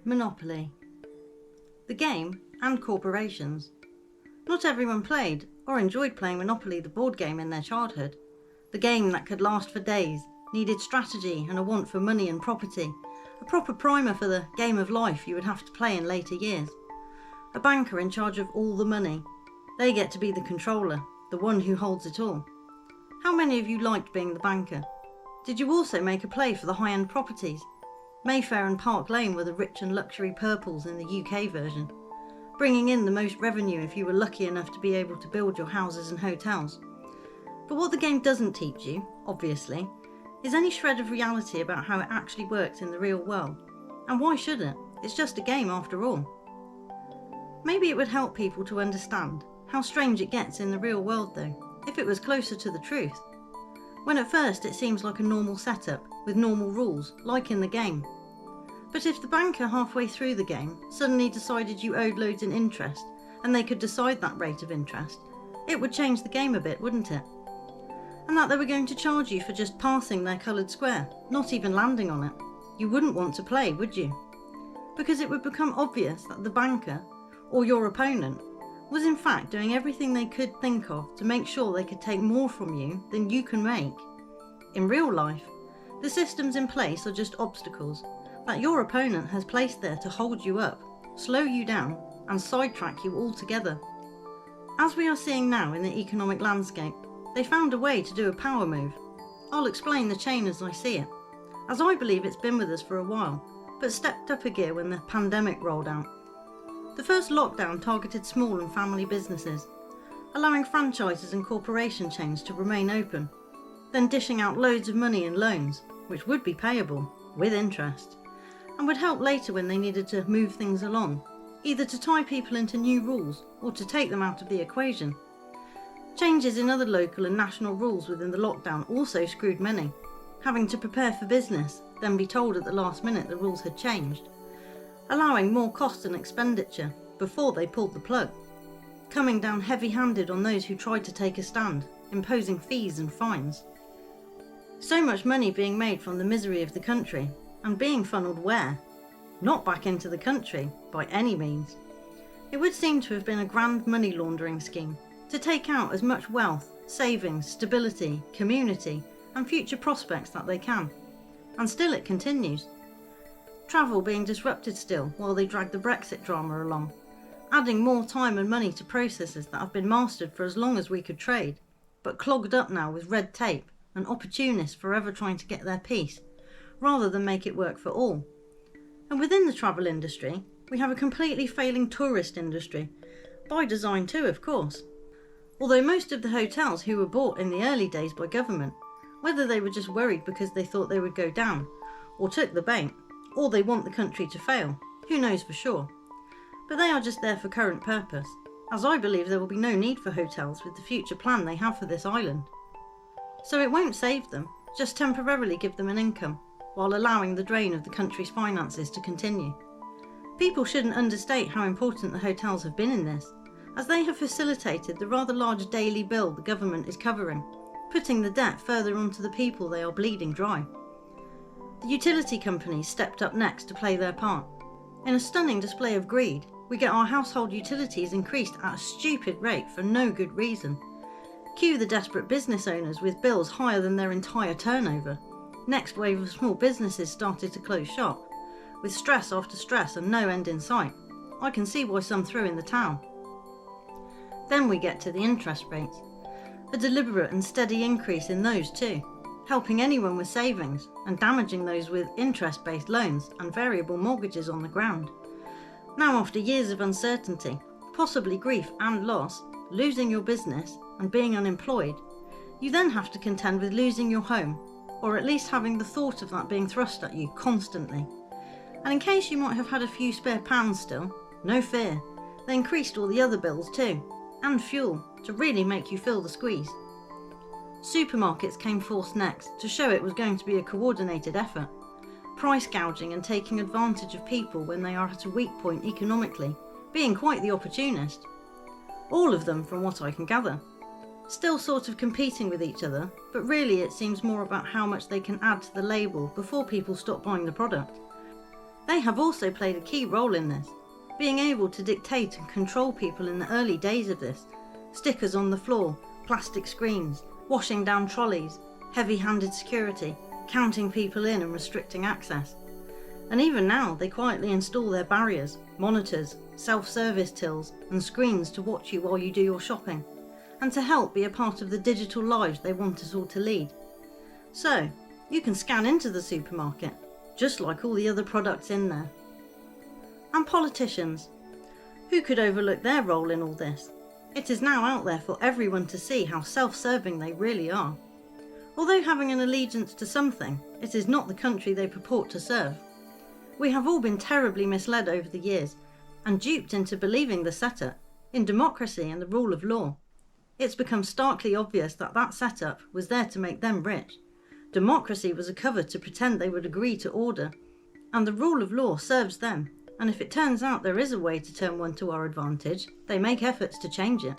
Monopoly. The game and corporations. Not everyone played or enjoyed playing Monopoly, the board game, in their childhood. The game that could last for days, needed strategy and a want for money and property, a proper primer for the game of life you would have to play in later years. A banker in charge of all the money. They get to be the controller, the one who holds it all. How many of you liked being the banker? Did you also make a play for the high-end properties? Mayfair and Park Lane were the rich and luxury purples in the UK version, bringing in the most revenue if you were lucky enough to be able to build your houses and hotels. But what the game doesn't teach you, obviously, is any shred of reality about how it actually works in the real world. And why should it? It's just a game after all. Maybe it would help people to understand how strange it gets in the real world though, if it was closer to the truth. When at first it seems like a normal setup, with normal rules, like in the game. But if the banker halfway through the game suddenly decided you owed loads in interest, and they could decide that rate of interest, it would change the game a bit, wouldn't it? And that they were going to charge you for just passing their coloured square, not even landing on it. You wouldn't want to play, would you? Because it would become obvious that the banker, or your opponent, was in fact doing everything they could think of to make sure they could take more from you than you can make. In real life, the systems in place are just obstacles that your opponent has placed there to hold you up, slow you down, and sidetrack you altogether. As we are seeing now in the economic landscape, they found a way to do a power move. I'll explain the chain as I see it, as I believe it's been with us for a while, but stepped up a gear when the pandemic rolled out. The first lockdown targeted small and family businesses, allowing franchises and corporation chains to remain open, then dishing out loads of money in loans, which would be payable, with interest, and would help later when they needed to move things along, either to tie people into new rules or to take them out of the equation. Changes in other local and national rules within the lockdown also screwed many, having to prepare for business, then be told at the last minute the rules had changed, allowing more cost and expenditure before they pulled the plug, coming down heavy-handed on those who tried to take a stand, imposing fees and fines. So much money being made from the misery of the country, and being funnelled where? Not back into the country, by any means. It would seem to have been a grand money laundering scheme, to take out as much wealth, savings, stability, community, and future prospects that they can. And still it continues. Travel being disrupted still while they drag the Brexit drama along, adding more time and money to processes that have been mastered for as long as we could trade, but clogged up now with red tape and opportunists forever trying to get their piece, rather than make it work for all. And within the travel industry, we have a completely failing tourist industry, by design too, of course. Although most of the hotels who were bought in the early days by government, whether they were just worried because they thought they would go down, or took the bait, or they want the country to fail, who knows for sure. But they are just there for current purpose, as I believe there will be no need for hotels with the future plan they have for this island. So it won't save them, just temporarily give them an income, while allowing the drain of the country's finances to continue. People shouldn't understate how important the hotels have been in this, as they have facilitated the rather large daily bill the government is covering, putting the debt further onto the people they are bleeding dry. The utility companies stepped up next to play their part. In a stunning display of greed, we get our household utilities increased at a stupid rate for no good reason. Cue the desperate business owners with bills higher than their entire turnover. Next wave of small businesses started to close shop, with stress after stress and no end in sight. I can see why some threw in the towel. Then we get to the interest rates. A deliberate and steady increase in those too, helping anyone with savings and damaging those with interest-based loans and variable mortgages on the ground. Now, after years of uncertainty, possibly grief and loss, losing your business and being unemployed, you then have to contend with losing your home, or at least having the thought of that being thrust at you constantly. And in case you might have had a few spare pounds still, no fear, they increased all the other bills too, and fuel, to really make you feel the squeeze. Supermarkets came forth next to show it was going to be a coordinated effort, price gouging and taking advantage of people when they are at a weak point economically, being quite the opportunist. All of them, from what I can gather. Still sort of competing with each other, but really it seems more about how much they can add to the label before people stop buying the product. They have also played a key role in this, being able to dictate and control people in the early days of this. Stickers on the floor, plastic screens, washing down trolleys, heavy-handed security, counting people in and restricting access. And even now they quietly install their barriers, monitors, self-service tills and screens to watch you while you do your shopping, and to help be a part of the digital lives they want us all to lead. So, you can scan into the supermarket, just like all the other products in there. And politicians. Who could overlook their role in all this? It is now out there for everyone to see how self-serving they really are. Although having an allegiance to something, it is not the country they purport to serve. We have all been terribly misled over the years and duped into believing the setup in democracy and the rule of law. It's become starkly obvious that that setup was there to make them rich. Democracy was a cover to pretend they would agree to order, and the rule of law serves them, and if it turns out there is a way to turn one to our advantage, they make efforts to change it.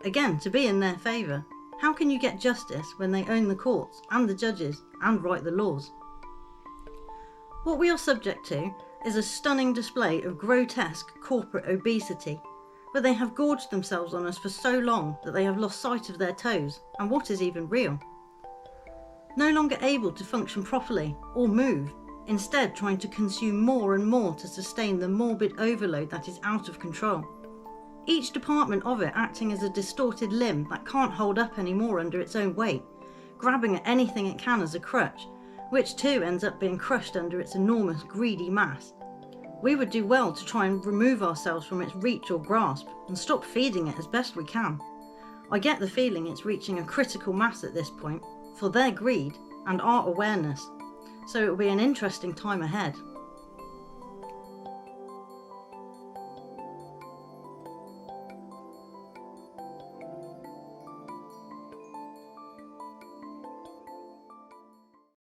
Again, to be in their favour, how can you get justice when they own the courts and the judges and write the laws? What we are subject to is a stunning display of grotesque corporate obesity, where they have gorged themselves on us for so long that they have lost sight of their toes and what is even real. No longer able to function properly or move, instead trying to consume more and more to sustain the morbid overload that is out of control. Each department of it acting as a distorted limb that can't hold up anymore under its own weight, grabbing at anything it can as a crutch, which too ends up being crushed under its enormous greedy mass. We would do well to try and remove ourselves from its reach or grasp and stop feeding it as best we can. I get the feeling it's reaching a critical mass at this point for their greed and our awareness, so it will be an interesting time ahead.